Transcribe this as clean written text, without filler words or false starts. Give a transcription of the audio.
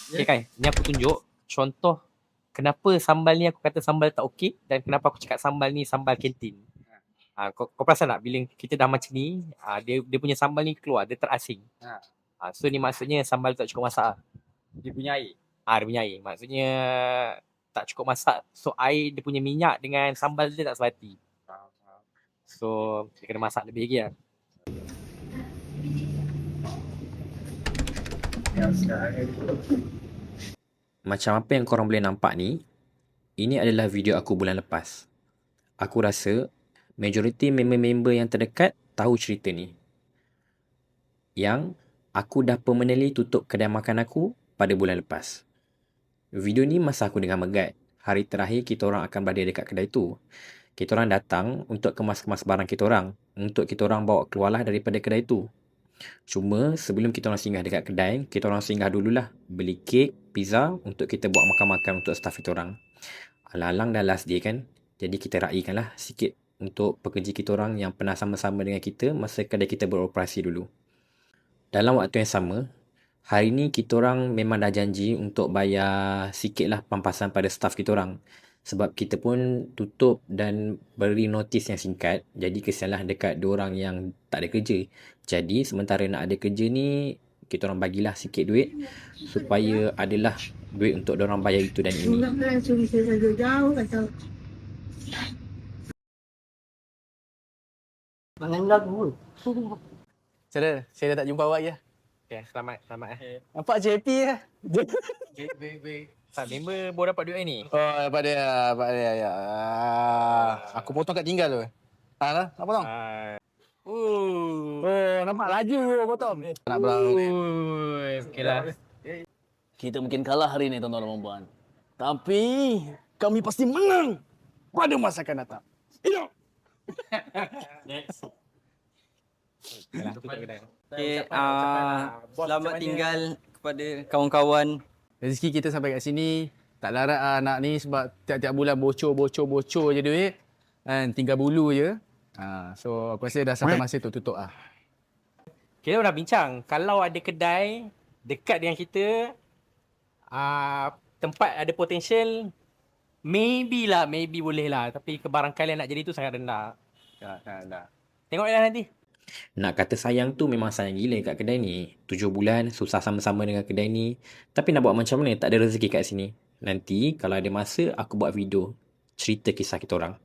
Okay kan, ni aku tunjuk contoh kenapa sambal ni aku kata sambal tak okey dan kenapa aku cakap sambal ni sambal kantin. Kau perasan tak bila kita dah macam ni, dia punya sambal ni keluar, dia terasing. So ni maksudnya sambal tak cukup masak. Dia punya air. Dia punya air. Maksudnya tak cukup masak. So air dia punya minyak dengan sambal dia tak sebati. So dia kena masak lebih lagi lah. Macam apa yang korang boleh nampak ni, ini adalah video aku bulan lepas. Aku rasa majoriti member-member yang terdekat tahu cerita ni. Yang aku dah permanently tutup kedai makan aku pada bulan lepas. Video ni masa aku dengan Megat. Hari terakhir kita orang akan berada dekat kedai tu. Kita orang datang untuk kemas-kemas barang kita orang. Untuk kita orang bawa keluarlah daripada kedai tu. Cuma sebelum kita orang singgah dekat kedai, kita orang singgah dululah beli kek, pizza untuk kita buat makan-makan untuk staff kita orang. Alang-alang dah last day kan. Jadi kita raikanlah sikit untuk pekerja kita orang yang pernah sama-sama dengan kita masa kedai kita beroperasi dulu. Dalam waktu yang sama, hari ni kita orang memang dah janji untuk bayar sikit lah pampasan pada staff kita orang. Sebab kita pun tutup dan beri notis yang singkat. Jadi kesianlah dekat diorang yang tak ada kerja. Jadi sementara nak ada kerja ni, kita orang bagilah sikit duit supaya adalah duit untuk diorang bayar itu dan ini. Saya dah tak jumpa awak ya. Okay, selamat. Nampak je happy ya. Tak, member baru dapat duit ni. Oh, dapat dia ya. Aku potong kat tinggal tu. Nak potong? Nampak laju potong. Nak berang. Okay lah. Kita mungkin kalah hari ini tuan-tuan dan puan. Tapi kami pasti menang pada masa akan datang. Hidup! Okay, selamat tinggal kepada kawan-kawan. Rezeki kita sampai kat sini. Tak larat nak ni sebab tiap-tiap bulan bocor je duit. Dan tinggal bulu je. So aku rasa dah sampai masa tu tutup . Kita dah bincang, kalau ada kedai dekat dengan kita, tempat ada potential, maybe boleh lah. Tapi kebarangkalian nak jadi tu sangat rendah. Tengok je lah nanti. Nak kata sayang tu memang sayang gila kat kedai ni. 7 bulan susah sama-sama dengan kedai ni. Tapi nak buat macam mana, tak ada rezeki kat sini. Nanti kalau ada masa, aku buat video cerita kisah kita orang.